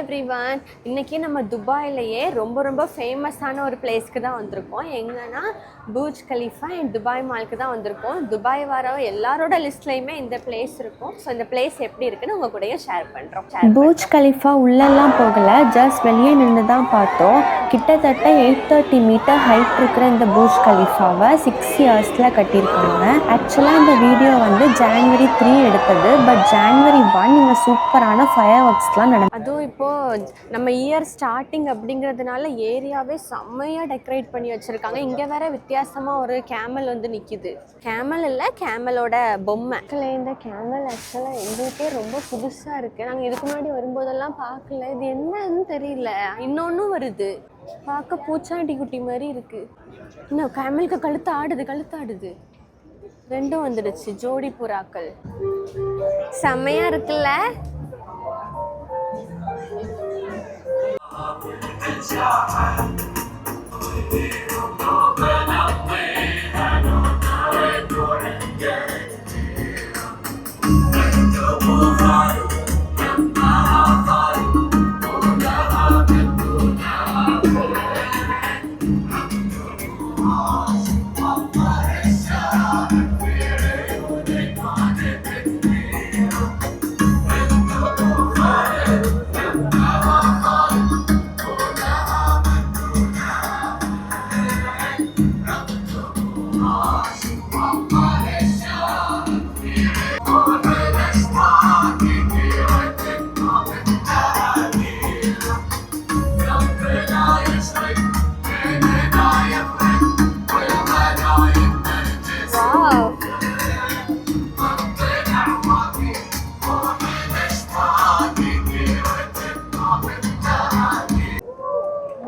Everyone. இன்னைக்கு நம்ம துபாயிலேயே ரொம்ப ஃபேமஸான ஒரு பிளேஸ்க்கு தான் வந்திருக்கோம். எங்கன்னா பூஜ் கலிஃபா அண்ட் துபாய் மாலுக்கு தான் வந்திருக்கோம். துபாய் வர எல்லாரோட லிஸ்ட்லையுமே இந்த பிளேஸ் இருக்கும். ஸோ இந்த பிளேஸ் எப்படி இருக்குன்னு உங்க கூடயே ஷேர் பண்ணுறோம். பூஜ் கலிஃபா உள்ளெல்லாம் போகலை, ஜஸ்ட் வெளியே நின்று தான் பார்த்தோம். கிட்டத்தட்ட 830 மீட்டர் ஹைட் இருக்கிற இந்த பூஜ் கலிஃபாவை 6 இயர்ஸில் கட்டியிருக்காங்க. ஆக்சுவலாக இந்த வீடியோ வந்து January 3 எடுத்தது. பட் January 1 இங்கே சூப்பரான ஃபயர் ஒர்க்ஸ்லாம் நடக்கும். அதுவும் இப்போது நம்ம இயர் ஸ்டார்டிங் அப்படிங்கிறதுனால ஏரியாவே செம்மையாக டெக்கரேட் பண்ணி வச்சுருக்காங்க. இங்கே வேற வித்தியாசமாக ஒரு கேமல் வந்து நிற்கிது. கேமல் இல்லை, கேமலோட பொம்மை. இந்த கேமல் ஆக்சுவலாக எங்களுக்கே ரொம்ப புதுசாக இருக்குது. நாங்கள் இதுக்கு முன்னாடி வரும்போதெல்லாம் பார்க்கல. இது என்னன்னு தெரியல. இன்னொன்றும் வருது, பார்க்க பூச்சாண்டி குட்டி மாதிரி இருக்குது. இன்னும் கேமலுக்கு கழுத்தாடுது. ரெண்டும் வந்துடுச்சு, ஜோடி புறாக்கள். செம்மையாக இருக்குல்ல.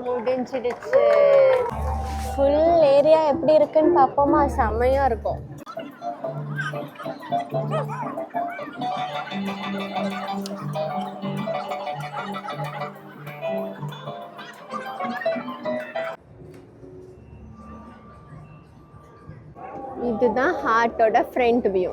முடிஞ்சிடுச்சு. ஃபுல் ஏரியா எப்படி இருக்குன்னு பார்ப்போமா? செம்மையா இருக்கும். இதுதான் ஹார்ட்டோட ஃப்ரண்ட் வியூ.